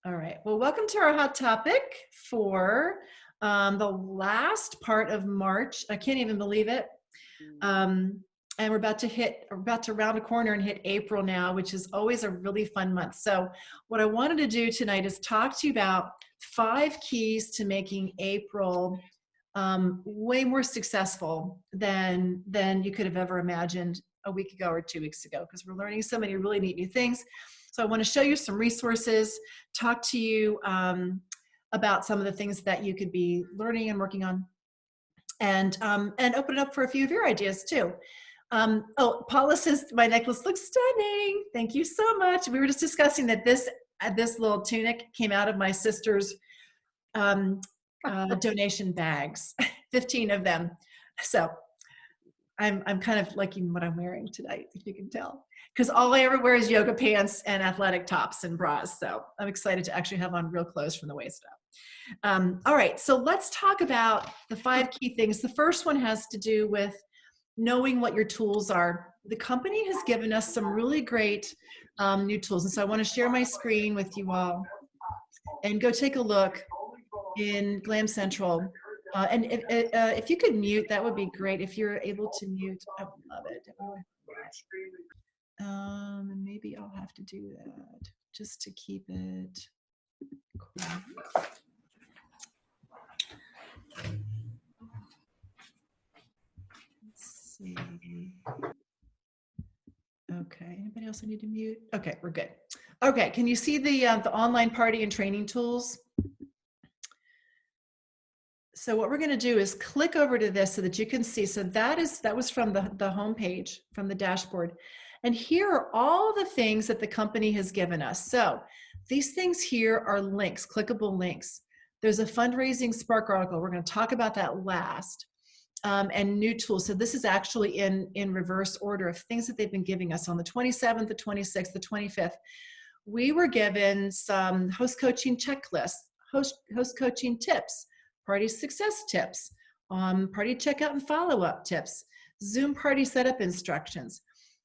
All right. Well, welcome to our hot topic for the last part of March. I can't even believe it. And we're about to round a corner and hit April now, which is always a really fun month. So what I wanted to do tonight is talk to you about 5 keys to making April way more successful than you could have ever imagined a week ago or 2 weeks ago, because we're learning so many really neat new things. So I want to show you some resources, talk to you about some of the things that you could be learning and working on, and open it up for a few of your ideas too. Oh, Paula says my necklace looks stunning. Thank you so much. We were just discussing that this little tunic came out of my sister's donation bags, 15 of them. So I'm kind of liking what I'm wearing tonight, if you can tell, because all I ever wear is yoga pants and athletic tops and bras. So I'm excited to actually have on real clothes from the waist up. All right, so let's talk about the 5 key things. The first one has to do with knowing what your tools are. The company has given us some really great new tools. And so I want to share my screen with you all and go take a look in Glam Central. And if you could mute, that would be great. If you're able to mute, I would love it. Maybe I'll have to do that just to keep it quiet. Let's see. Okay, anybody else I need to mute? Okay, we're good. Okay, can you see the online party and training tools? So what we're going to do is click over to this so that you can see. So that was from the home page, from the dashboard. And here are all the things that the company has given us. So these things here are links, clickable links. There's a fundraising Spark article. We're going to talk about that last. And new tools. So this is actually in reverse order of things that they've been giving us on the 27th, the 26th, the 25th. We were given some host coaching checklists, host coaching tips, party success tips, party checkout and follow-up tips, Zoom party setup instructions.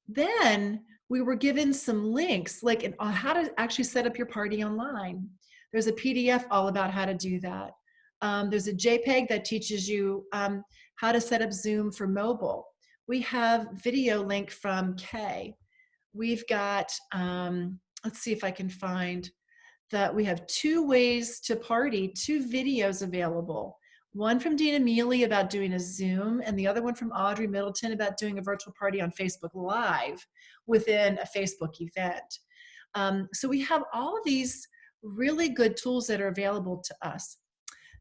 Then we were given some links like on how to actually set up your party online. There's a PDF all about how to do that. There's a JPEG that teaches you how to set up Zoom for mobile. We have video link from Kay. We've got, let's see if I can find that we have 2 ways to party, 2 videos available. One from Dina Mealy about doing a Zoom, and the other one from Audrey Middleton about doing a virtual party on Facebook Live within a Facebook event. So we have all of these really good tools that are available to us.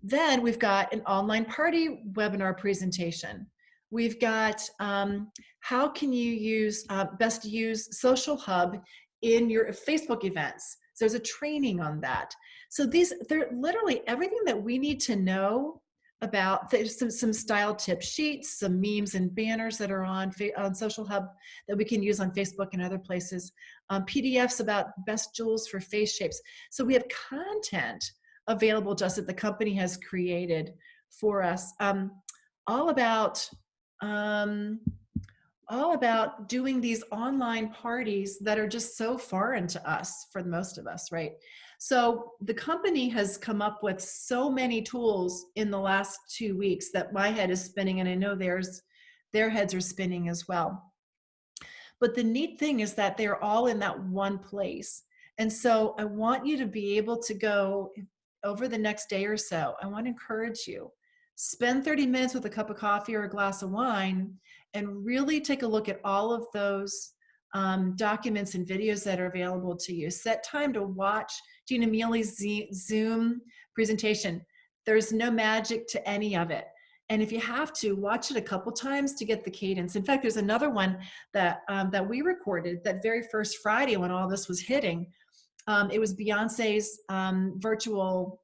Then we've got an online party webinar presentation. We've got how can you best use Social Hub in your Facebook events. So there's a training on that. So they're literally everything that we need to know about. There's some style tip sheets, some memes and banners that are on Social Hub that we can use on Facebook and other places. PDFs about best jewels for face shapes. So we have content available to us that the company has created for us, all about doing these online parties that are just so foreign to us, for most of us, right? So the company has come up with so many tools in the last 2 weeks that my head is spinning, and I know their heads are spinning as well. But the neat thing is that they're all in that one place. And so I want you to be able to go over the next day or so. I want to encourage you, spend 30 minutes with a cup of coffee or a glass of wine and really take a look at all of those documents and videos that are available to you. Set time to watch Gina Mealy's Zoom presentation. There's no magic to any of it. And if you have to, watch it a couple times to get the cadence. In fact, there's another one that we recorded that very first Friday when all this was hitting. It was Beyonce's virtual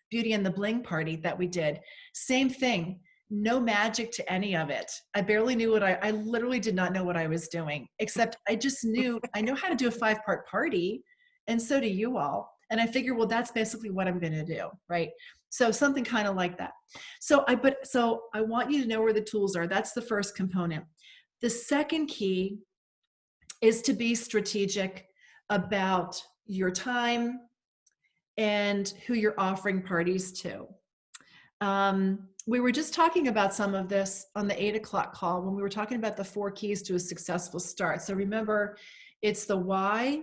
Beauty and the Bling party that we did. Same thing, no magic to any of it. I barely knew I literally did not know what I was doing, except I just knew, I know how to do a 5-part party, and so do you all. And I figured, well, that's basically what I'm gonna do, right? So something kind of like that. So I want you to know where the tools are. That's the first component. The second key is to be strategic about your time, and who you're offering parties to. We were just talking about some of this on the 8 o'clock call when we were talking about the 4 keys to a successful start. So remember, it's the why,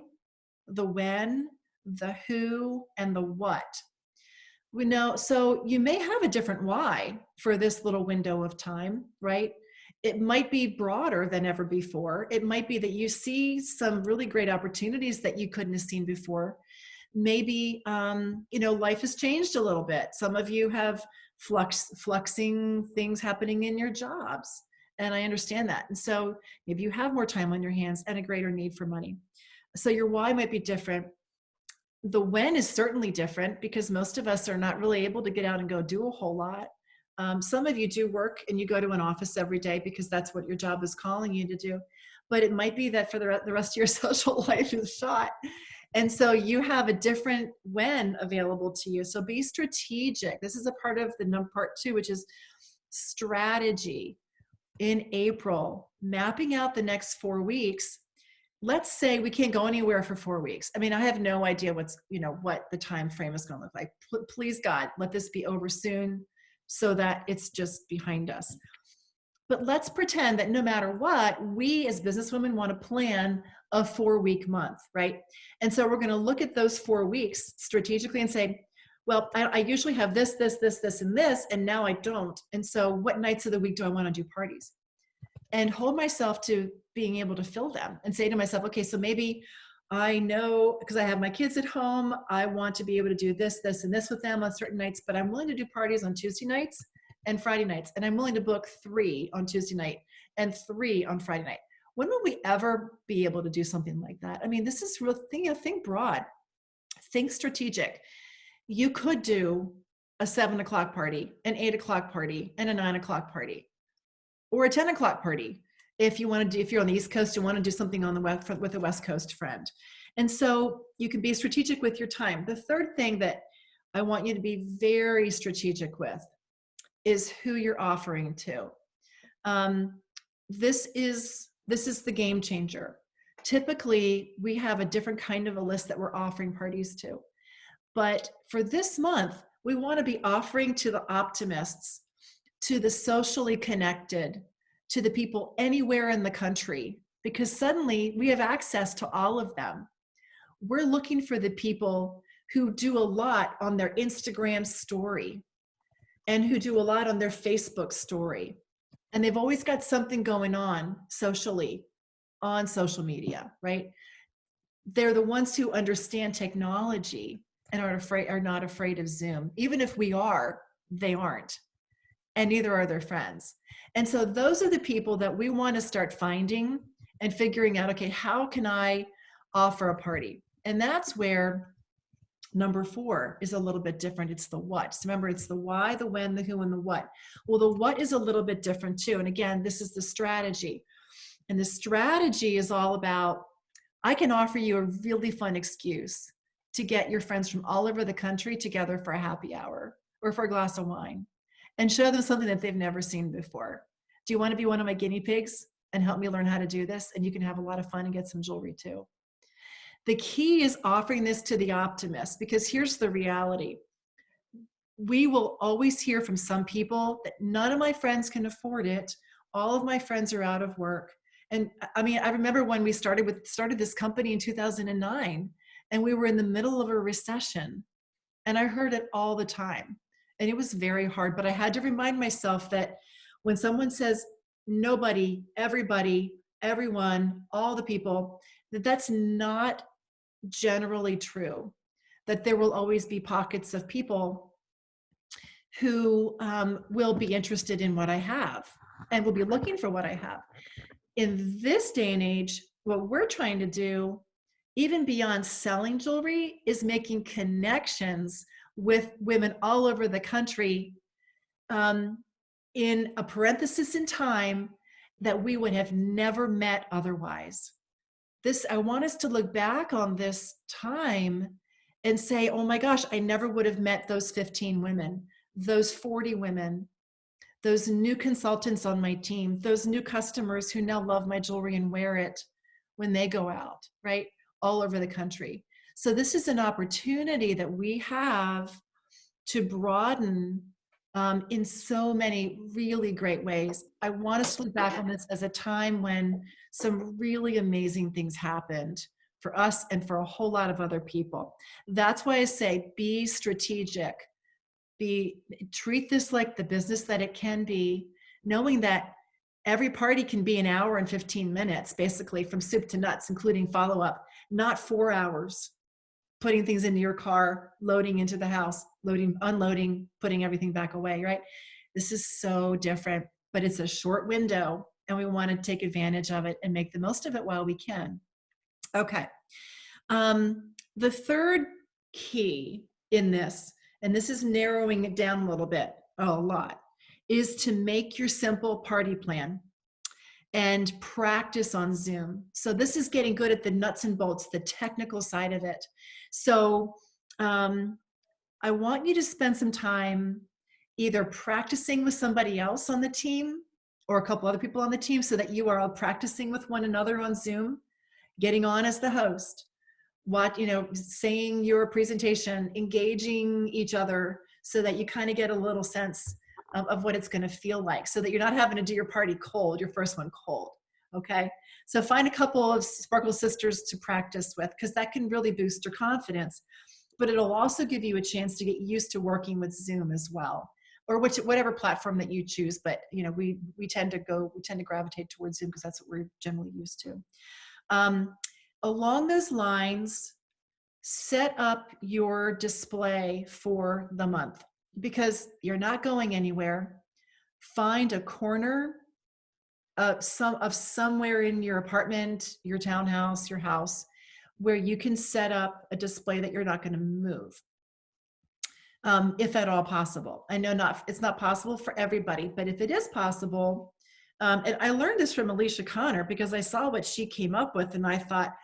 the when, the who, and the what. We know, so you may have a different why for this little window of time, right? It might be broader than ever before. It might be that you see some really great opportunities that you couldn't have seen before. Maybe, life has changed a little bit. Some of you have fluxing things happening in your jobs. And I understand that. And so maybe you have more time on your hands and a greater need for money. So your why might be different. The when is certainly different because most of us are not really able to get out and go do a whole lot. Some of you do work and you go to an office every day because that's what your job is calling you to do. But it might be that for the rest of your social life is shot. And so you have a different when available to you. So be strategic. This is a part of the part 2, which is strategy. In April, mapping out the next 4 weeks. Let's say we can't go anywhere for 4 weeks. I mean, I have no idea what the time frame is going to look like. Please God, let this be over soon so that it's just behind us. But let's pretend that no matter what, we as businesswomen want to plan a 4-week month, right? And so we're going to look at those 4 weeks strategically and say, well, I usually have this, and this, and now I don't. And so what nights of the week do I want to do parties? And hold myself to being able to fill them and say to myself, okay, so maybe I know, because I have my kids at home, I want to be able to do this, and this with them on certain nights, but I'm willing to do parties on Tuesday nights and Friday nights. And I'm willing to book 3 on Tuesday night and 3 on Friday night. When will we ever be able to do something like that? I mean, this is real thing, think broad, think strategic. You could do a 7 o'clock party, an 8 o'clock party, and a 9 o'clock party, or a 10 o'clock party. If you want to do, if you're on the East Coast, you want to do something on the West with a West Coast friend. And so you can be strategic with your time. The third thing that I want you to be very strategic with is who you're offering to. This is the game changer. Typically, we have a different kind of a list that we're offering parties to. But for this month, we want to be offering to the optimists, to the socially connected, to the people anywhere in the country, because suddenly we have access to all of them. We're looking for the people who do a lot on their Instagram story and who do a lot on their Facebook story. And they've always got something going on socially on social media, right? They're the ones who understand technology and are not afraid of Zoom. Even if we are, they aren't. And neither are their friends. And so those are the people that we want to start finding and figuring out, okay, how can I offer a party? And that's where number 4 is a little bit different. It's the what. So remember, it's the why, the when, the who, and the what. Well, the what is a little bit different too. And again, this is the strategy. And the strategy is all about, I can offer you a really fun excuse to get your friends from all over the country together for a happy hour or for a glass of wine and show them something that they've never seen before. Do you want to be one of my guinea pigs and help me learn how to do this? And you can have a lot of fun and get some jewelry too. The key is offering this to the optimists, because here's the reality. We will always hear from some people that none of my friends can afford it. All of my friends are out of work. And I mean, I remember when we started this company in 2009, and we were in the middle of a recession, and I heard it all the time. And it was very hard, but I had to remind myself that when someone says nobody, everybody, everyone, all the people, that's not generally true. That there will always be pockets of people who will be interested in what I have and will be looking for what I have. In this day and age, what we're trying to do, even beyond selling jewelry, is making connections with women all over the country in a parenthesis in time that we would have never met otherwise. I want us to look back on this time and say, oh my gosh, I never would have met those 15 women, those 40 women, those new consultants on my team, those new customers who now love my jewelry and wear it when they go out, right? All over the country. So this is an opportunity that we have to broaden in so many really great ways. I want to look back on this as a time when some really amazing things happened for us and for a whole lot of other people. That's why I say be strategic. Treat this like the business that it can be, knowing that every party can be an hour and 15 minutes, basically from soup to nuts, including follow-up, not 4 hours putting things into your car, loading into the house, loading, unloading, putting everything back away, right? This is so different, but it's a short window and we want to take advantage of it and make the most of it while we can. Okay. The third key in this, and this is narrowing it down a little bit, a lot, is to make your simple party plan and practice on Zoom. So this is getting good at the nuts and bolts, the technical side of it. So I want you to spend some time either practicing with somebody else on the team or a couple other people on the team so that you are all practicing with one another on Zoom, getting on as the host, saying your presentation, engaging each other so that you kind of get a little sense of what it's going to feel like, so that you're not having to do your party cold, your first one cold. Okay. So find a couple of Sparkle sisters to practice with, because that can really boost your confidence, but it'll also give you a chance to get used to working with Zoom as well, or whatever platform that you choose. But we tend to gravitate towards Zoom because that's what we're generally used to. Along those lines, set up your display for the month, because you're not going anywhere. Find a corner somewhere in your apartment, your townhouse, your house, where you can set up a display that you're not going to move, if at all possible. I know it's not possible for everybody, but if it is possible, and I learned this from Alicia Connor because I saw what she came up with and I thought,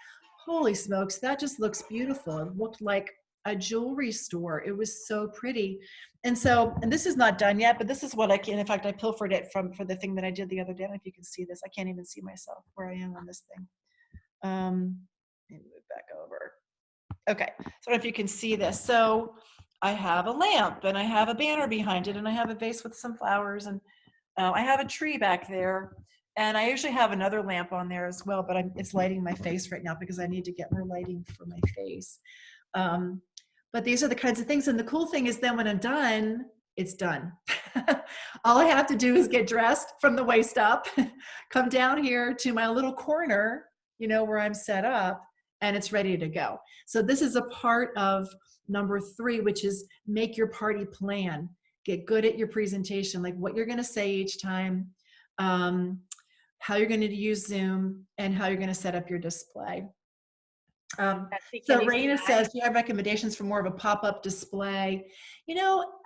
holy smokes, that just looks beautiful. It looked like a jewelry store. It was so pretty. And this is not done yet, but this is what in fact, I pilfered it for the thing that I did the other day. I don't know if you can see this. I can't even see myself where I am on this thing. Let me move back over. Okay, so I don't know if you can see this. So I have a lamp and I have a banner behind it and I have a vase with some flowers and I have a tree back there. And I usually have another lamp on there as well, but it's lighting my face right now because I need to get more lighting for my face. But these are the kinds of things. And the cool thing is then when I'm done, it's done. All I have to do is get dressed from the waist up, come down here to my little corner, where I'm set up, and it's ready to go. So this is a part of number 3, which is make your party plan. Get good at your presentation, like what you're going to say each time, how you're going to use Zoom, and how you're going to set up your display. Betsey, So Raina says, do you have recommendations for more of a pop-up display?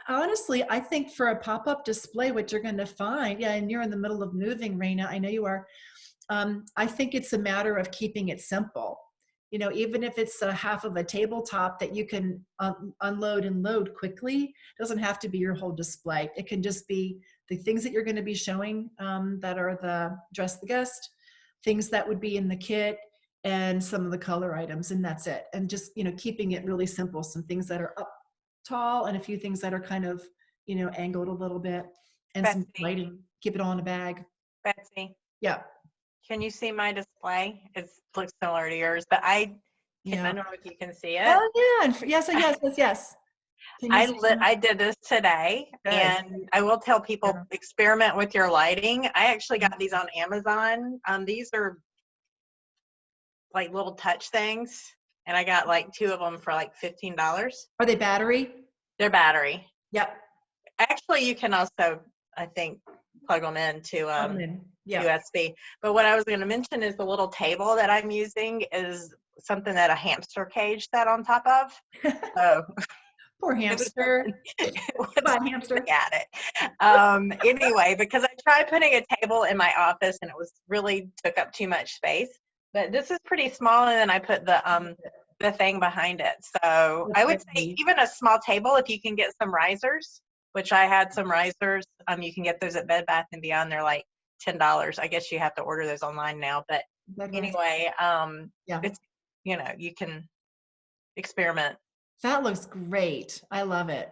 Honestly, I think for a pop-up display, what you're going to find, and you're in the middle of moving, Raina, I know you are. I think it's a matter of keeping it simple. Even if it's a half of a tabletop that you can unload and load quickly, it doesn't have to be your whole display. It can just be the things that you're going to be showing that are the dress the guest, things that would be in the kit, and some of the color items, and that's it. And just, keeping it really simple, some things that are up tall and a few things that are kind of, angled a little bit, and Betsey, some lighting, keep it all in a bag. Betsey, Yeah. can you see my display? It looks similar to yours, but I don't know if you can see it. Oh yeah, yes. I did this today. Good. And I will tell people, experiment with your lighting. I actually got these on Amazon. These are like little touch things, and I got like 2 of them for like $15. Are they battery? They're battery. Yep. Actually, you can also, I think, plug them into USB. But what I was going to mention is the little table that I'm using is something that a hamster cage sat on top of. So poor hamster. Goodbye, hamster. At it. Anyway, because I tried putting a table in my office and it was really took up too much space. But this is pretty small, and then I put the thing behind it. So I would say even a small table, if you can get some risers, which I had some risers. You can get those at Bed Bath & Beyond. They're like $10. I guess you have to order those online now. But anyway, it's you can experiment. That looks great. I love it.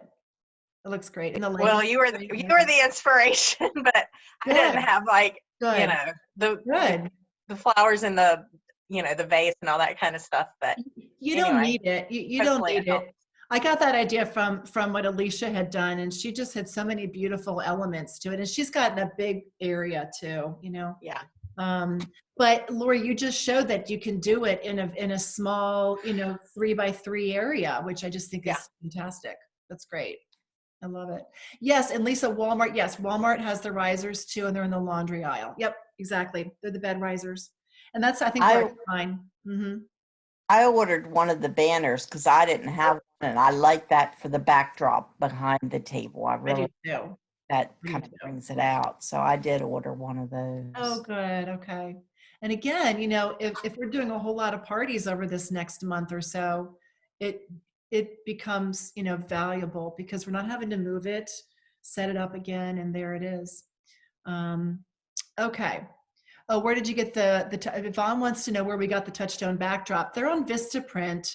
It looks great. And the lighting. Well, you were the inspiration, but I didn't Good. have like, you Good. know, the Good. flowers and the, you know, the vase and all that kind of stuff. But You don't anyway, need it. You don't hopefully it need helps. it. I got that idea from what Alicia had done, and she just had so many beautiful elements to it. And she's got a big area too, you know. Yeah. But Lori, you just showed that you can do it in a small, you know, 3x3 area, which I just think is fantastic. That's great. I love it. Yes, and Lisa, Walmart. Yes, Walmart has the risers too, and they're in the laundry aisle. Yep, exactly. They're the bed risers, and that's I think fine. Mm-hmm. I ordered one of the banners because I didn't have one, and I like that for the backdrop behind the table. I really do. That kind of brings it out. So I did order one of those. Oh, good. Okay. And again, you know, if we're doing a whole lot of parties over this next month or so, it becomes, you know, valuable because we're not having to move it, set it up again, and there it is. Okay. Oh, where did you get Yvonne wants to know where we got the Touchstone backdrop. They're on Vistaprint.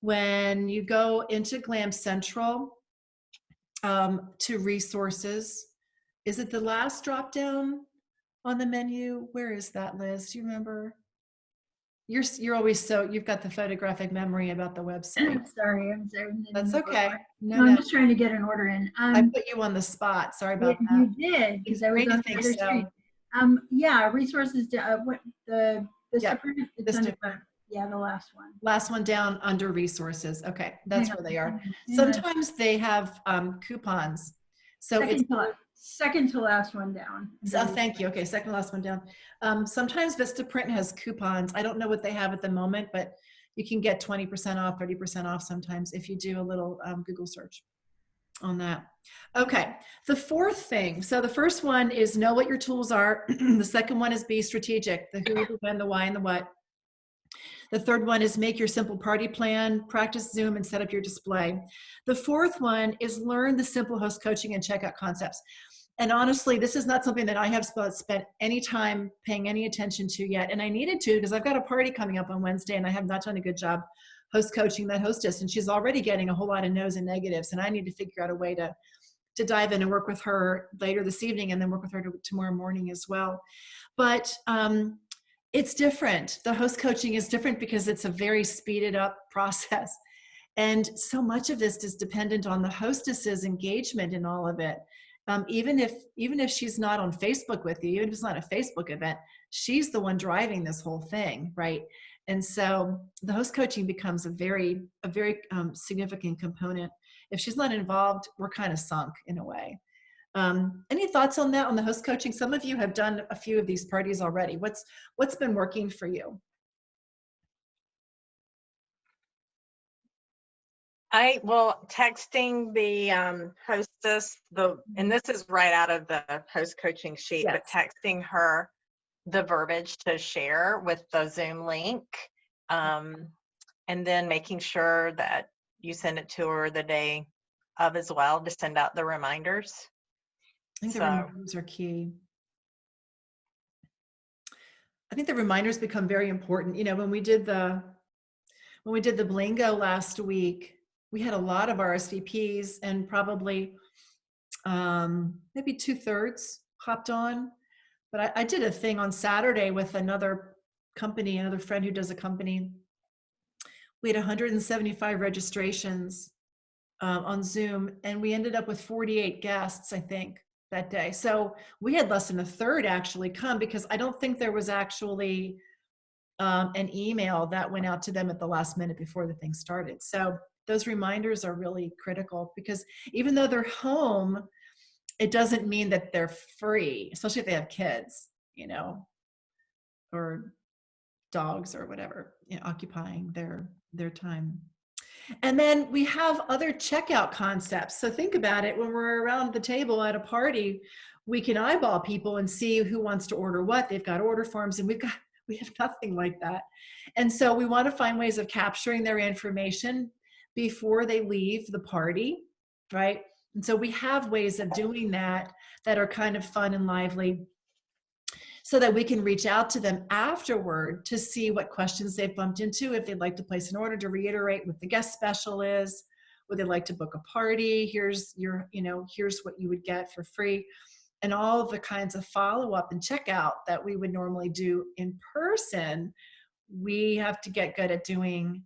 When you go into Glam Central to resources, is it the last drop down on the menu? Where is that, Liz? Do you remember? You're always you've got the photographic memory about the website. I'm sorry. That's okay. No, I'm just trying to get an order in. I put you on the spot. Sorry about that. You did, because I was on the other street. Yeah, resources. What the Vistaprint? Vistaprint. Yeah, the last one. Last one down under resources. Okay, that's where they are. Sometimes they have coupons. So second to last one down. Oh, thank you. Okay, second to last one down. Sometimes Vistaprint has coupons. I don't know what they have at the moment, but you can get 20% off, 30% off sometimes if you do a little Google search on that. Okay, the fourth thing. So the first one is know what your tools are. The second one is be strategic. The who, the when, the why, and the what. The third one is make your simple party plan, practice Zoom, and set up your display. The fourth one is learn the simple host coaching and checkout concepts. And honestly, this is not something that I have spent any time paying any attention to yet. And I needed to because I've got a party coming up on Wednesday and I have not done a good job host coaching that hostess. And she's already getting a whole lot of no's and negatives. And I need to figure out a way to dive in and work with her later this evening and then work with her tomorrow morning as well. But it's different. The host coaching is different because it's a very speeded up process. And so much of this is dependent on the hostess's engagement in all of it. Even if she's not on Facebook with you, even if it's not a Facebook event, she's the one driving this whole thing, right? And so the host coaching becomes a very significant component. If she's not involved, we're kind of sunk in a way. Any thoughts on that, on the host coaching? Some of you have done a few of these parties already. What's been working for you? Texting the hostess, and this is right out of the host coaching sheet, yes. But texting her the verbiage to share with the Zoom link, and then making sure that you send it to her the day of as well to send out the reminders. I think the reminders are key. I think the reminders become very important. You know, when we did the Blingo last week, we had a lot of RSVPs and probably maybe 2/3 hopped on. But I did a thing on Saturday with another company, another friend who does a company. We had 175 registrations on Zoom, and we ended up with 48 guests, I think, that day. So we had less than a third actually come because I don't think there was actually an email that went out to them at the last minute before the thing started. So those reminders are really critical because even though they're home, it doesn't mean that they're free, especially if they have kids, you know, or dogs or whatever, you know, occupying their time. And then we have other checkout concepts. So think about it, when we're around the table at a party, we can eyeball people and see who wants to order what. They've got order forms and we have nothing like that. And so we want to find ways of capturing their information before they leave the party, right? And so we have ways of doing that that are kind of fun and lively. so that we can reach out to them afterward to see what questions they've bumped into, if they'd like to place an order, to reiterate what the guest special is, would they like to book a party, here's your, here's what you would get for free, and all of the kinds of follow-up and checkout that we would normally do in person, we have to get good at doing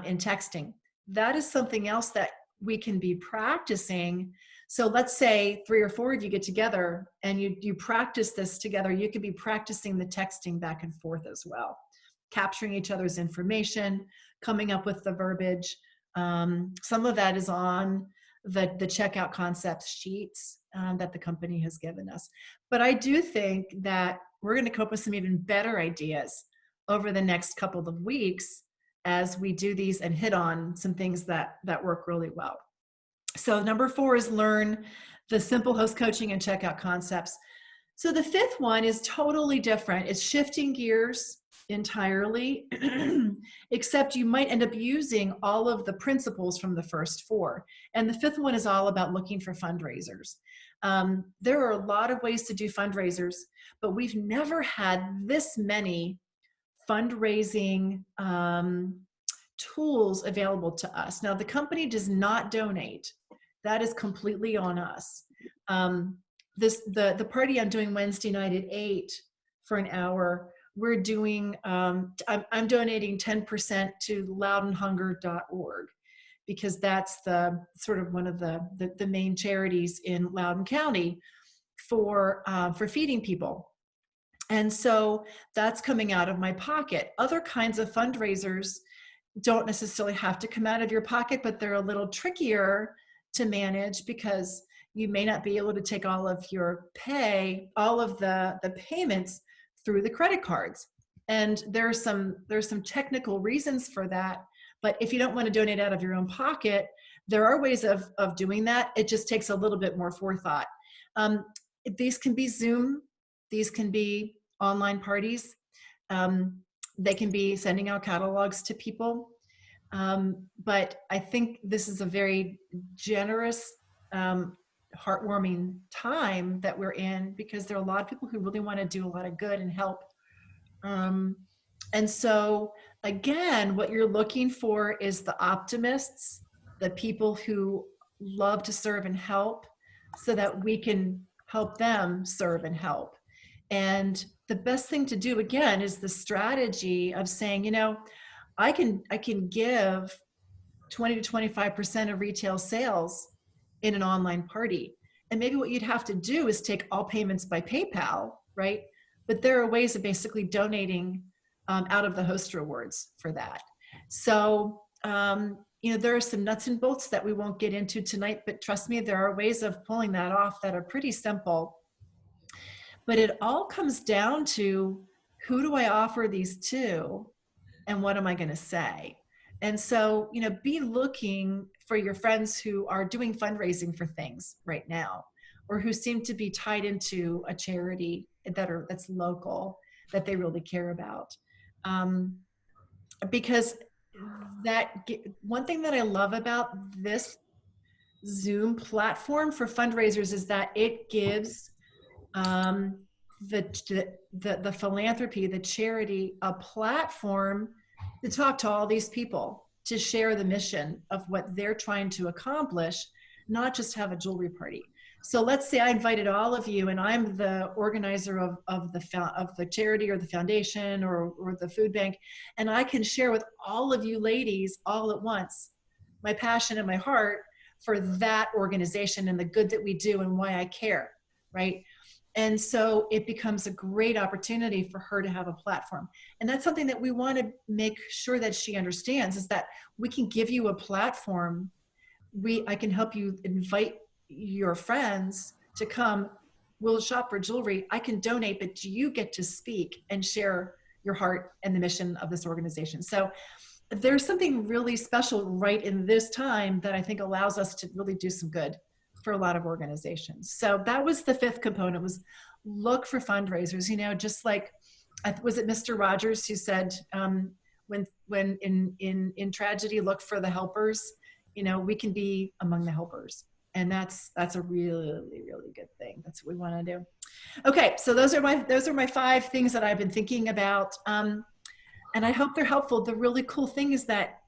in texting. That is something else that we can be practicing. So let's say 3 or 4 of you get together and you practice this together. You could be practicing the texting back and forth as well, capturing each other's information, coming up with the verbiage. Some of that is on the checkout concepts sheets that the company has given us. But I do think that we're going to come up with some even better ideas over the next couple of weeks as we do these and hit on some things that work really well. So number 4 is learn the simple host coaching and checkout concepts. So the 5th one is totally different. It's shifting gears entirely, except you might end up using all of the principles from the first 4. And the 5th one is all about looking for fundraisers. There are a lot of ways to do fundraisers, but we've never had this many fundraising tools available to us. Now, the company does not donate. That is completely on us. The party I'm doing Wednesday night at 8 for an hour, we're doing, I'm donating 10% to loudounhunger.org, because that's the sort of one of the main charities in Loudoun County for feeding people. And so that's coming out of my pocket. Other kinds of fundraisers don't necessarily have to come out of your pocket, but they're a little trickier to manage because you may not be able to take all of your all of the payments through the credit cards. And there's some technical reasons for that. But if you don't want to donate out of your own pocket, there are ways of doing that. It just takes a little bit more forethought. These can be Zoom. These can be online parties. They can be sending out catalogs to people. But I think this is a very generous, heartwarming time that we're in, because there are a lot of people who really want to do a lot of good and help. And so again, what you're looking for is the optimists, the people who love to serve and help, so that we can help them serve and help. And the best thing to do, again, is the strategy of saying, I can give 20 to 25% of retail sales in an online party. And maybe what you'd have to do is take all payments by PayPal, right? But there are ways of basically donating out of the host rewards for that. So, there are some nuts and bolts that we won't get into tonight, but trust me, there are ways of pulling that off that are pretty simple. But it all comes down to, who do I offer these to, and what am I going to say? And so, be looking for your friends who are doing fundraising for things right now, or who seem to be tied into a charity that's local, that they really care about. Because one thing that I love about this Zoom platform for fundraisers is that it gives the philanthropy, the charity, a platform to talk to all these people, to share the mission of what they're trying to accomplish, not just have a jewelry party. So let's say I invited all of you, and I'm the organizer of the charity or the foundation or the food bank, and I can share with all of you ladies all at once my passion and my heart for that organization and the good that we do and why I care, right? And so it becomes a great opportunity for her to have a platform. And that's something that we want to make sure that she understands, is that we can give you a platform. I can help you invite your friends to come. We'll shop for jewelry. I can donate, but you get to speak and share your heart and the mission of this organization. So there's something really special right in this time that I think allows us to really do some good for a lot of organizations. So that was the 5th component, was look for fundraisers. Just like, was it Mr. Rogers who said, when in tragedy, look for the helpers. We can be among the helpers. And that's a really, really good thing. That's what we want to do. Okay, so those are my 5 things that I've been thinking about, and I hope they're helpful. The really cool thing is that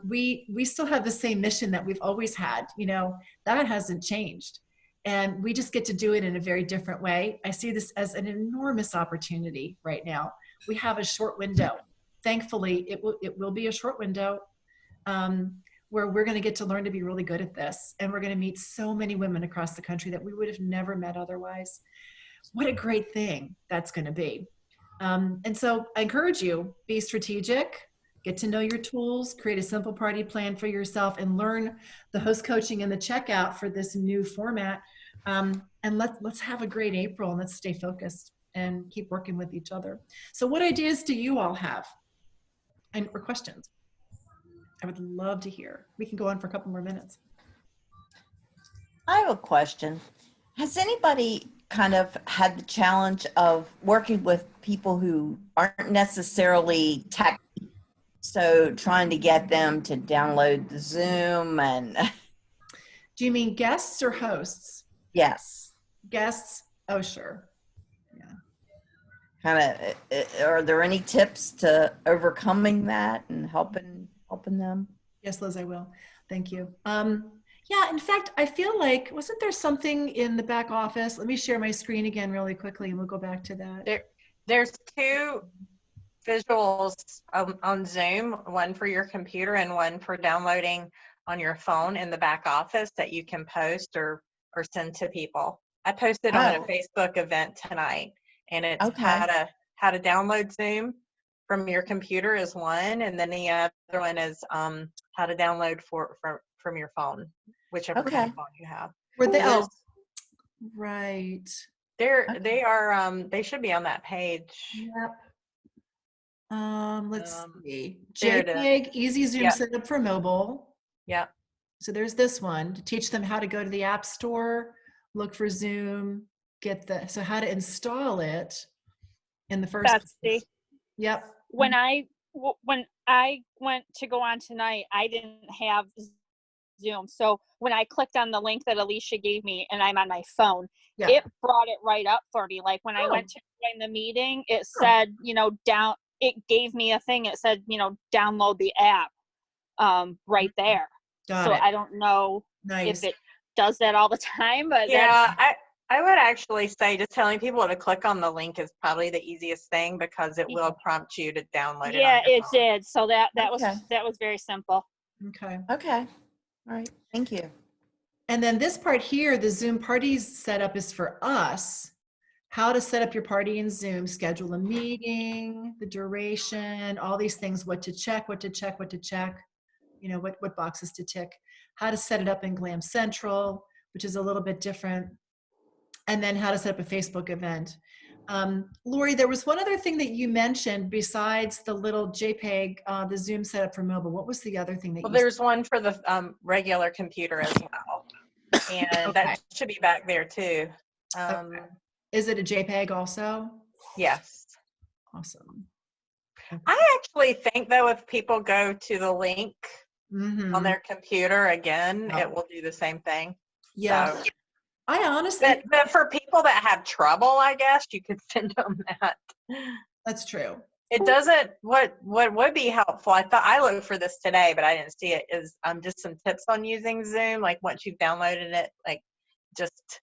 we still have the same mission that we've always had. You know, that hasn't changed, and we just get to do it in a very different way. I see this as an enormous opportunity right now. We have a short window. Thankfully, it will be a short window. Where we're going to get to learn to be really good at this. And we're going to meet so many women across the country that we would have never met otherwise. What a great thing that's going to be. And so I encourage you, be strategic, get to know your tools, create a simple party plan for yourself, and learn the host coaching and the checkout for this new format. And let's have a great April, and let's stay focused and keep working with each other. So what ideas do you all have or questions? I would love to hear. We can go on for a couple more minutes. I have a question. Has anybody kind of had the challenge of working with people who aren't necessarily tech? So trying to get them to download the Zoom and... Do you mean guests or hosts? Yes. Guests? Oh, sure. Yeah. Kind of, are there any tips to overcoming that and helping them? Yes, Liz, I will. Thank you. Yeah, in fact, I feel like, wasn't there something in the back office? Let me share my screen again really quickly and we'll go back to that. There's 2 visuals on Zoom, one for your computer and one for downloading on your phone in the back office that you can post or send to people. I posted on a Facebook event tonight, and it's how to download Zoom from your computer is one, and then the other one is how to download from your phone, whichever phone you have. Were they right? They should be on that page. Yep. Let's see. JPEG, easy Zoom setup for mobile. Yeah. So there's this one to teach them how to go to the App Store, look for Zoom, so how to install it in the first. Betsey. Yep. When I went to go on tonight, I didn't have Zoom. So when I clicked on the link that Alicia gave me and I'm on my phone, it brought it right up for me. Like when I went to join the meeting, it said, it gave me a thing. It said, download the app right there. I don't know if it does that all the time, but I would actually say just telling people to click on the link is probably the easiest thing because it will prompt you to download it. Yeah, it did. So that was very simple. Okay. Okay. All right. Thank you. And then this part here, the Zoom parties setup is for us. How to set up your party in Zoom, schedule a meeting, the duration, all these things, what to check, what boxes to tick, how to set it up in Glam Central, which is a little bit different. And then how to set up a Facebook event. Lori, there was one other thing that you mentioned besides the little JPEG, the Zoom setup for mobile. What was the other thing that there's one for the regular computer as well. And that should be back there too. Is it a JPEG also? Yes. Awesome. I actually think though, if people go to the link on their computer again, it will do the same thing. Yeah. So. I honestly, but for people that have trouble, I guess you could send them that. That's true. It doesn't. What would be helpful? I looked for this today, but I didn't see it. Is just some tips on using Zoom. Like once you've downloaded it, like just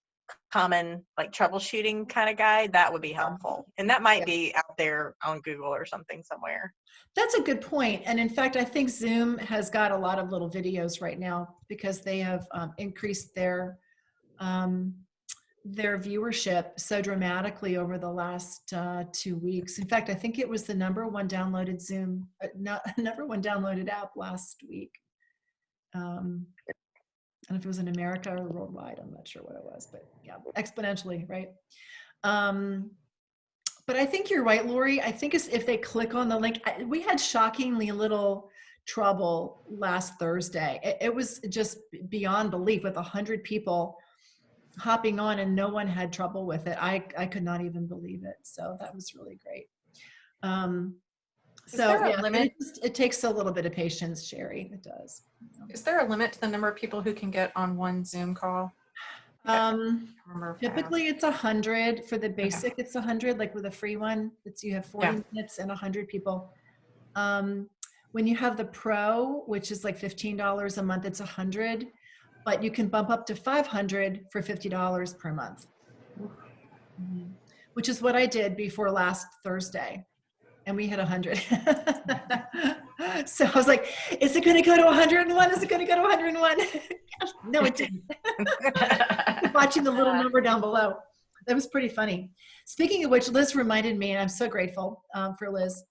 common like troubleshooting kind of guide. That would be helpful, and that might be out there on Google or something somewhere. That's a good point. And in fact, I think Zoom has got a lot of little videos right now because they have increased their viewership so dramatically over the last 2 weeks. In fact, I think it was the number one downloaded Zoom, number one downloaded app last week. I don't know if it was in America or worldwide. I'm not sure what it was, but yeah, exponentially, right? But I think you're right, Lori. I think if they click on the link, we had shockingly little trouble last Thursday. It was just beyond belief with 100 people hopping on and no one had trouble with it. I could not even believe it. So that was really great. So there a yeah, limit? it takes a little bit of patience, Sherry. It does. Is there a limit to the number of people who can get on one Zoom call? Remember if I asked. Typically it's 100 for the basic. It's 100, like with a free one. It's you have 40 minutes and 100 people. When you have the pro, which is like $15 a month, it's 100, but you can bump up to 500 for $50 per month. Which is what I did before last Thursday, and we hit 100. So I was like, is it going to go to 101? Is it going to go to 101? No, it didn't. Watching the little number down below. That was pretty funny. Speaking of which, Liz reminded me, and I'm so grateful for Liz.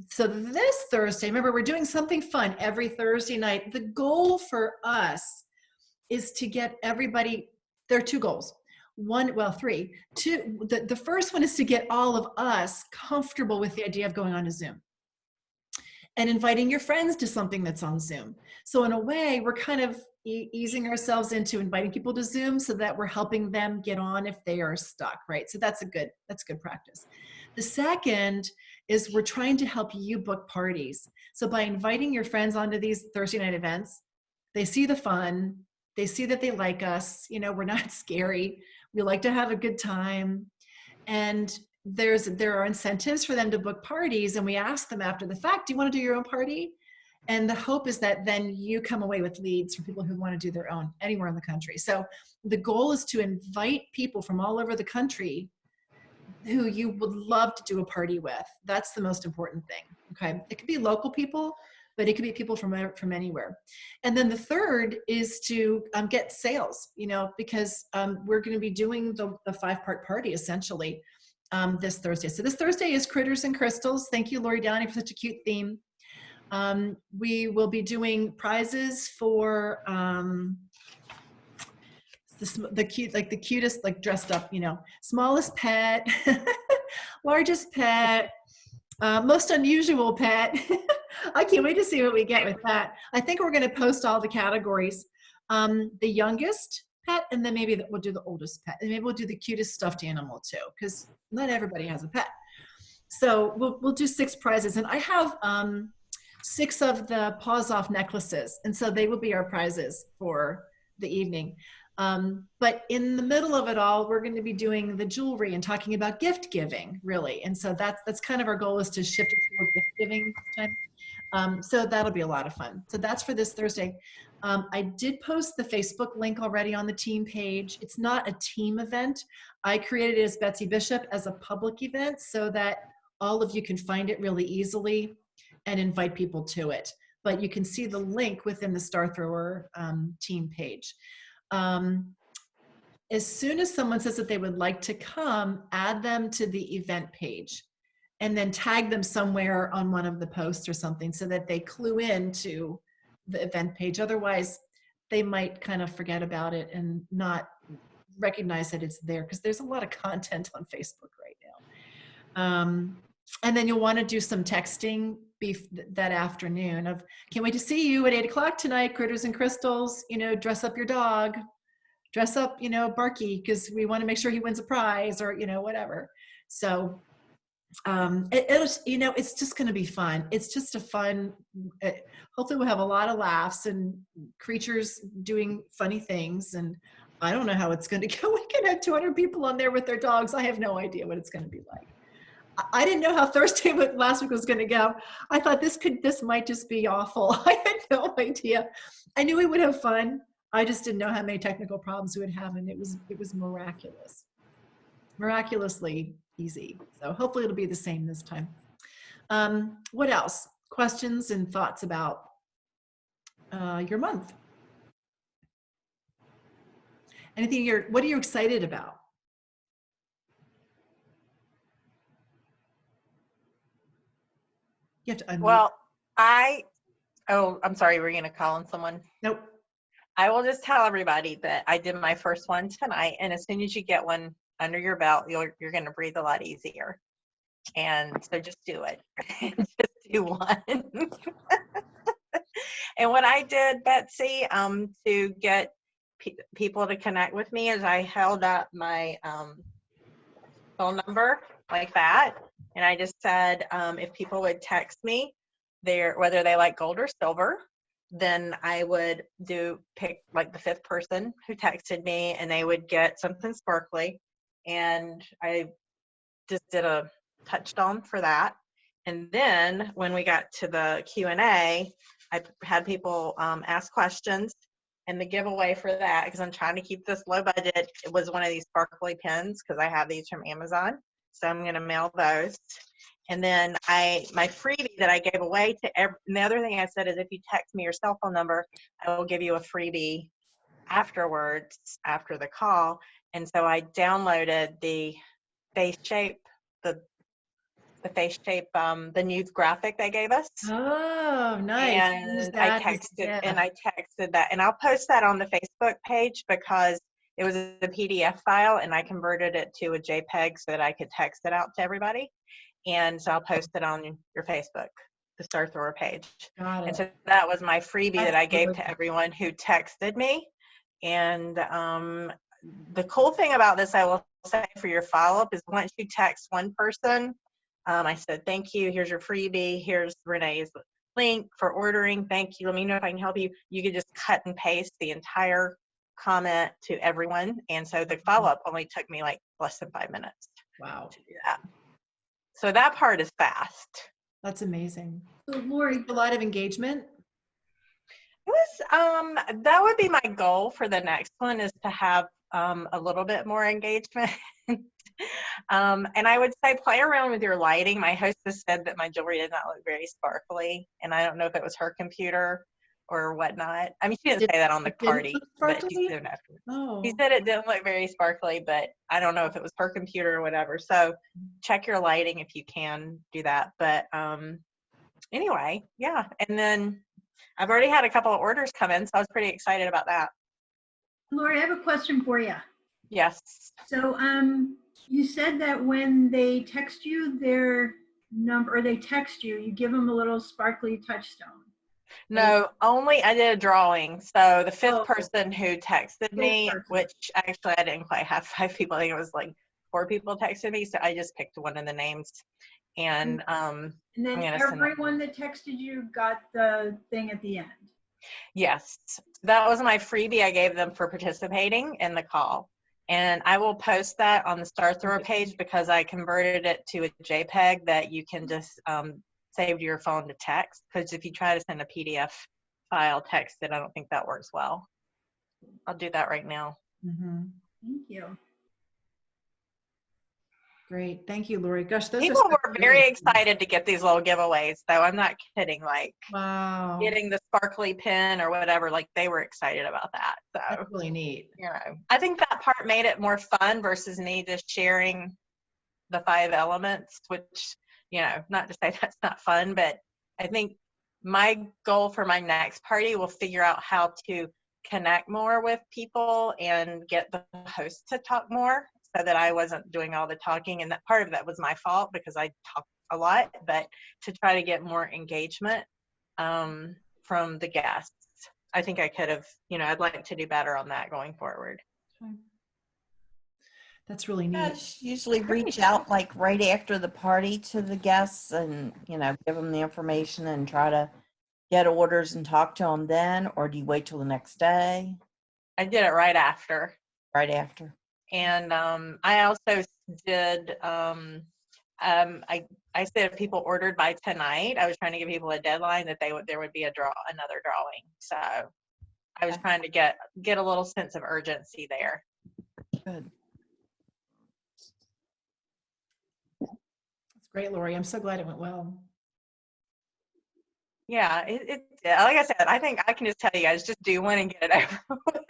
So this Thursday, remember, we're doing something fun every Thursday night. The goal for us is to get everybody, there are two goals. Three. The first one is to get all of us comfortable with the idea of going on to Zoom and inviting your friends to something that's on Zoom. So in a way, we're kind of easing ourselves into inviting people to Zoom so that we're helping them get on if they are stuck, right? So that's good practice. The second is we're trying to help you book parties. So by inviting your friends onto these Thursday night events, they see the fun, they see that they like us, we're not scary. We like to have a good time. And there are incentives for them to book parties. And we ask them after the fact, do you want to do your own party? And the hope is that then you come away with leads from people who want to do their own anywhere in the country. So the goal is to invite people from all over the country who you would love to do a party with. That's the most important thing. Okay. It could be local people, but it could be people from anywhere. And then the third is to get sales, because we're going to be doing the 5-part party essentially this Thursday. So this Thursday is Critters and Crystals. Thank you, Lori Downey, for such a cute theme. We will be doing prizes for the cutest, like dressed up, smallest pet, largest pet, most unusual pet. I can't wait to see what we get with that. I think we're going to post all the categories. The youngest pet, and then maybe we'll do the oldest pet, and maybe we'll do the cutest stuffed animal too, because not everybody has a pet. So we'll do 6 prizes, and I have 6 of the paws off necklaces, and so they will be our prizes for the evening. But in the middle of it all, we're going to be doing the jewelry and talking about gift giving, really. And so that's kind of our goal, is to shift it toward gift giving this time. So that'll be a lot of fun. So that's for this Thursday. I did post the Facebook link already on the team page. It's not a team event. I created it as Betsey Bishop as a public event so that all of you can find it really easily and invite people to it. But you can see the link within the Star Thrower team page. As soon as someone says that they would like to come, add them to the event page and then tag them somewhere on one of the posts or something so that they clue into the event page. Otherwise, they might kind of forget about it and not recognize that it's there, because there's a lot of content on Facebook right now. And then you'll want to do some texting that afternoon of, can't wait to see you at 8 o'clock tonight, Critters and Crystals, dress up your dog, dress up, Barky, because we want to make sure he wins a prize, or, whatever. So it's just going to be fun. It's just a fun, hopefully we'll have a lot of laughs and creatures doing funny things. And I don't know how it's going to go. We can have 200 people on there with their dogs. I have no idea what it's going to be like. I didn't know how Thursday last week was going to go. I thought this might just be awful. I had no idea. I knew we would have fun. I just didn't know how many technical problems we would have, and it was miraculously easy. So hopefully it'll be the same this time. What else? Questions and thoughts about your month? What are you excited about? You have to unmute. Well, I'm sorry, we're going to call on someone? Nope. I will just tell everybody that I did my first one tonight, and as soon as you get one under your belt, you're going to breathe a lot easier. And so just do it. Just do one. And what I did, Betsy, to get people to connect with me, is I held up my phone number like that, And I just said, if people would text me whether they like gold or silver, then I would pick like the 5th person who texted me, and they would get something sparkly. And I just did a Touchstone for that. And then when we got to the Q&A, I had people ask questions, and the giveaway for that, because I'm trying to keep this low budget, it was one of these sparkly pins, because I have these from Amazon. So I'm going to mail those. And then my freebie that I gave away to and the other thing I said is, if you text me your cell phone number, I will give you a freebie afterwards, after the call. And so I downloaded the face shape, the new graphic they gave us. Oh, nice. And I texted that, and I'll post that on the Facebook page, because it was a PDF file and I converted it to a JPEG so that I could text it out to everybody. And so I'll post it on your Facebook, the Star Thrower page. Got it. And so that was my freebie that I gave to everyone who texted me. And the cool thing about this, I will say for your follow-up, is once you text one person, I said, thank you, here's your freebie, here's Renee's link for ordering, thank you, let me know if I can help you. You could just cut and paste the entire comment to everyone. And so the follow-up only took me like less than 5 minutes. Wow. To do that. So that part is fast. That's amazing. So Lori, A lot of engagement. It was, that would be my goal for the next one, is to have a little bit more engagement. And I would say play around with your lighting. My hostess said that my jewelry did not look very sparkly, and I don't know if it was her computer or whatnot. I mean, she didn't say that on the party, but she said afterwards. Oh. She said it didn't look very sparkly, but I don't know if it was her computer or whatever. So check your lighting if you can do that. But anyway, yeah. And then I've already had a couple of orders come in, so I was pretty excited about that. Lori, I have a question for you. Yes. So you said that when they text you their number, or they text you, you give them a little sparkly touchstone. No, only I did a drawing. So the 5th person who texted me, which actually I didn't quite have 5 people, I think it was like 4 people texted me. So I just picked one of the names. And then everyone that texted you got the thing at the end. Yes, that was my freebie I gave them for participating in the call. And I will post that on the Star Thrower page, because I converted it to a JPEG that you can just save to your phone to text. Because if you try to send a PDF file texted, I don't think that works well. I'll do that right now. Mm-hmm. Thank you. Great. Thank you, Lori. Gosh, those people were very excited to get these little giveaways, though. I'm not kidding. Like, wow, getting the sparkly pin or whatever, like they were excited about that. So that's really neat. You know, I think that part made it more fun versus me just sharing the 5 elements, which, you know, not to say that's not fun, but I think my goal for my next party will figure out how to connect more with people and get the host to talk more, so that I wasn't doing all the talking. And that part of that was my fault, because I talk a lot, but to try to get more engagement from the guests. I think I could have, you know, I'd like to do better on that going forward. That's really neat. I usually reach out like right after the party to the guests and, you know, give them the information and try to get orders and talk to them then, or do you wait till the next day? I did it right after. Right after. And I also did, I said if people ordered by tonight, I was trying to give people a deadline that there would be another drawing. So I was trying to get a little sense of urgency there. Good. That's great, Lori. I'm so glad it went well. Yeah, it like I said, I think I can just tell you guys, just do one and get it over with.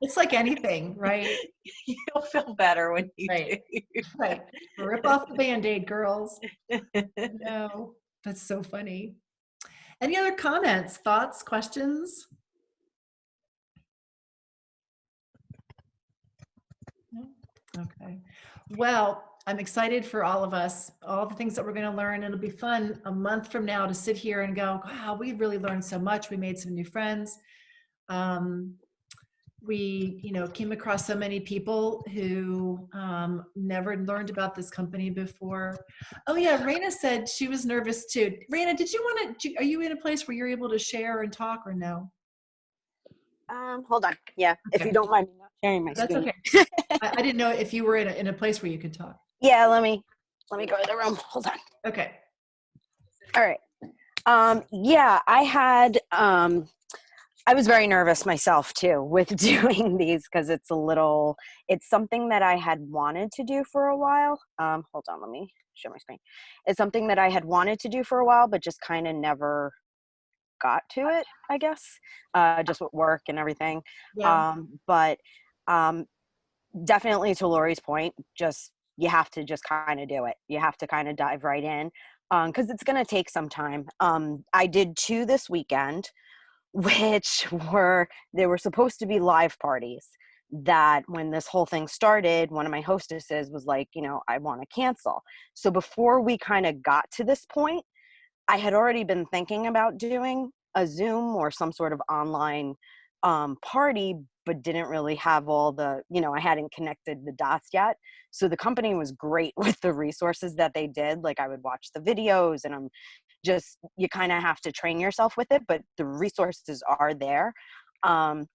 It's like anything, right? You'll feel better when you do. Right. Rip off the Band-Aid, girls. No, that's so funny. Any other comments, thoughts, questions? No? Okay. Well, I'm excited for all of us, all the things that we're going to learn. It'll be fun a month from now to sit here and go, wow, we really learned so much. We made some new friends. we, came across so many people who never learned about this company before. Oh yeah, Raina said she was nervous too. Raina, are you in a place where you're able to share and talk or no? Hold on. Yeah, if Okay. you don't mind me not sharing my That's screen. okay. I didn't know if you were in a place where you could talk. Yeah, let me go to the room. Hold on. Okay. All right. Yeah, I was very nervous myself too with doing these because it's something that I had wanted to do for a while. Hold on, let me share my screen. It's something that I had wanted to do for a while, but just kind of never got to it, I guess, just with work and everything. Yeah. But definitely to Lori's point, you have to just kind of do it. You have to kind of dive right in because it's going to take some time. I did 2 this weekend, which they were supposed to be live parties that when this whole thing started, one of my hostesses was like, I want to cancel. So before we kind of got to this point, I had already been thinking about doing a Zoom or some sort of online party, but didn't really have all the, I hadn't connected the dots yet. So the company was great with the resources that they did. Like I would watch the videos and you kind of have to train yourself with it, but the resources are there. And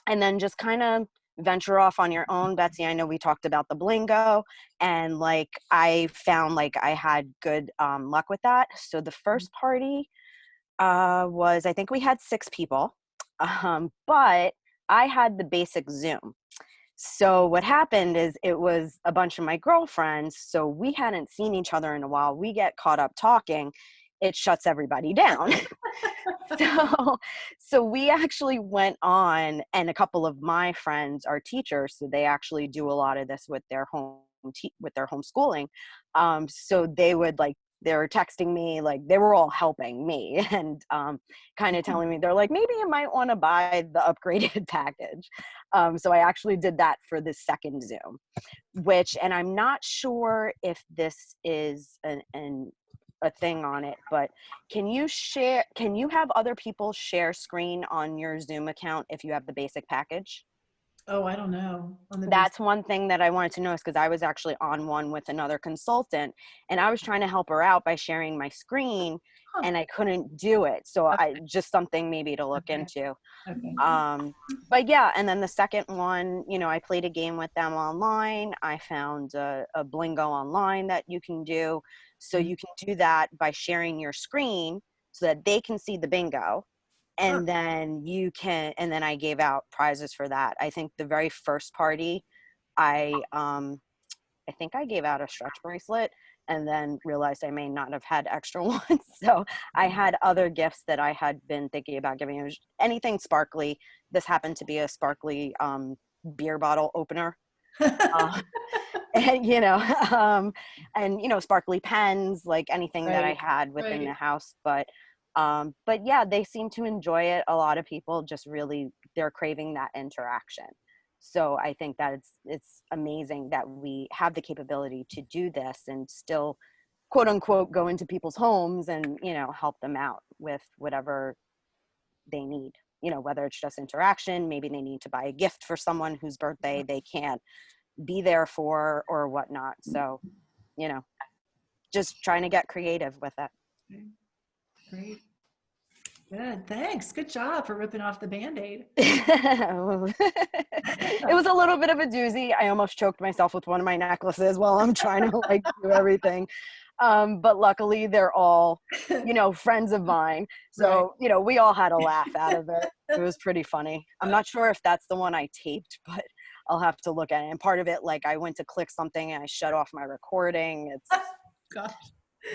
then just kind of venture off on your own. Betsy, I know we talked about the Blingo, and like I found like I had good luck with that. So the first party I think we had 6 people, but I had the basic Zoom. So what happened is it was a bunch of my girlfriends, so we hadn't seen each other in a while. We get caught up talking, it shuts everybody down. So we actually went on, and a couple of my friends are teachers, so they actually do a lot of this with their homeschooling. So they were texting me, like they were all helping me and kind of telling me, they're like, maybe you might want to buy the upgraded package. So I actually did that for the second Zoom, and I'm not sure if this is a thing on it, but can you have other people share screen on your Zoom account if you have the basic package? Oh, I don't know. That's one thing that I wanted to know, is because I was actually on one with another consultant and I was trying to help her out by sharing my screen and I couldn't do it. So I just something maybe to look into. Okay. But yeah, and then the second one, I played a game with them online. I found a Blingo online that you can do. So you can do that by sharing your screen so that they can see the bingo. And then and then I gave out prizes for that. I think the very first party, I think I gave out a stretch bracelet and then realized I may not have had extra ones. So I had other gifts that I had been thinking about giving. It was anything sparkly. This happened to be a sparkly beer bottle opener. And sparkly pens, like anything that I had within the house. But yeah, they seem to enjoy it. A lot of people just really, they're craving that interaction. So I think that it's amazing that we have the capability to do this and still, quote unquote, go into people's homes and, help them out with whatever they need, whether it's just interaction, maybe they need to buy a gift for someone whose birthday they can't be there for or whatnot. So, just trying to get creative with it. Great. Good. Thanks. Good job for ripping off the Band-Aid. It was a little bit of a doozy. I almost choked myself with one of my necklaces while I'm trying to do everything. But luckily they're all, friends of mine. So, we all had a laugh out of it. It was pretty funny. I'm not sure if that's the one I taped, but I'll have to look at it. And part of it, I went to click something and I shut off my recording. It's gosh.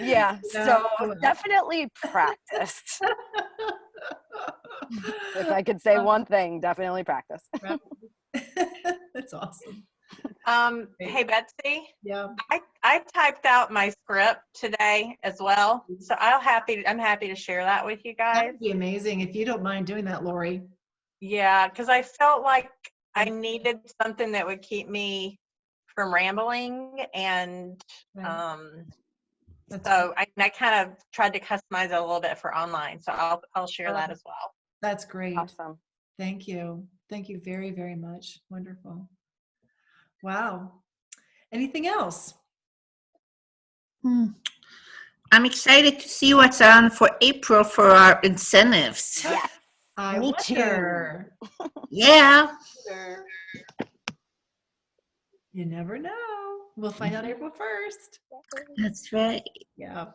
Yeah, so definitely practice. If I could say one thing, definitely practice. That's awesome. Hey Betsy. Yeah. I typed out my script today as well, so I'm happy to share that with you guys. That would be amazing if you don't mind doing that, Lori. Yeah, because I felt like I needed something that would keep me from rambling, and so I kind of tried to customize it a little bit for online. So I'll share that as well. That's great. Awesome. Thank you. Thank you very, very much. Wonderful. Wow. Anything else? I'm excited to see what's on for April for our incentives. Yes. I Me wonder. Yeah. You never know. We'll find out April 1st. That's right. Yeah.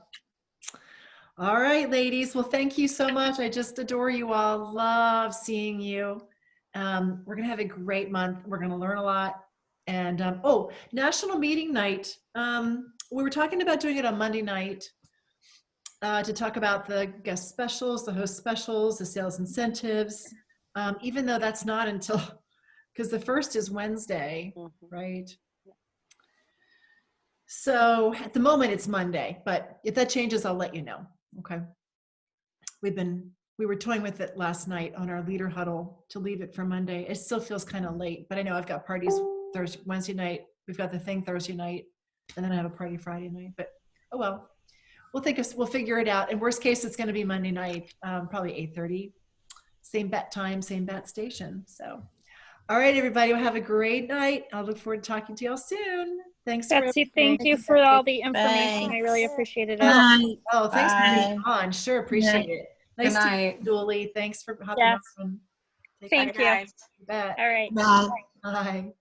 All right, ladies. Well, thank you so much. I just adore you all. Love seeing you. We're going to have a great month. We're going to learn a lot. And oh, National Meeting Night. We were talking about doing it on Monday night to talk about the guest specials, the host specials, the sales incentives, even though that's not until, because the 1st is Wednesday, right? So at the moment it's Monday, but if that changes, I'll let you know. Okay. We were toying with it last night on our leader huddle to leave it for Monday. It still feels kind of late, but I know I've got parties Thursday, Wednesday night. We've got the thing Thursday night, and then I have a party Friday night, but oh well. We'll figure it out. In worst case, it's going to be Monday night, probably 8:30. Same bat time, same bat station. So, all right, everybody, well, have a great night. I'll look forward to talking to y'all soon. Thanks, Betsy, for thank you for all the information. I Thanks. really appreciated it. Bye. Oh, thanks for being Bye. on. Sure, appreciate it. Nice Good to meet night. you, Julie. Thanks for hopping Yes. on. Take Thank Bye, you. guys. care. All right. Bye. Bye.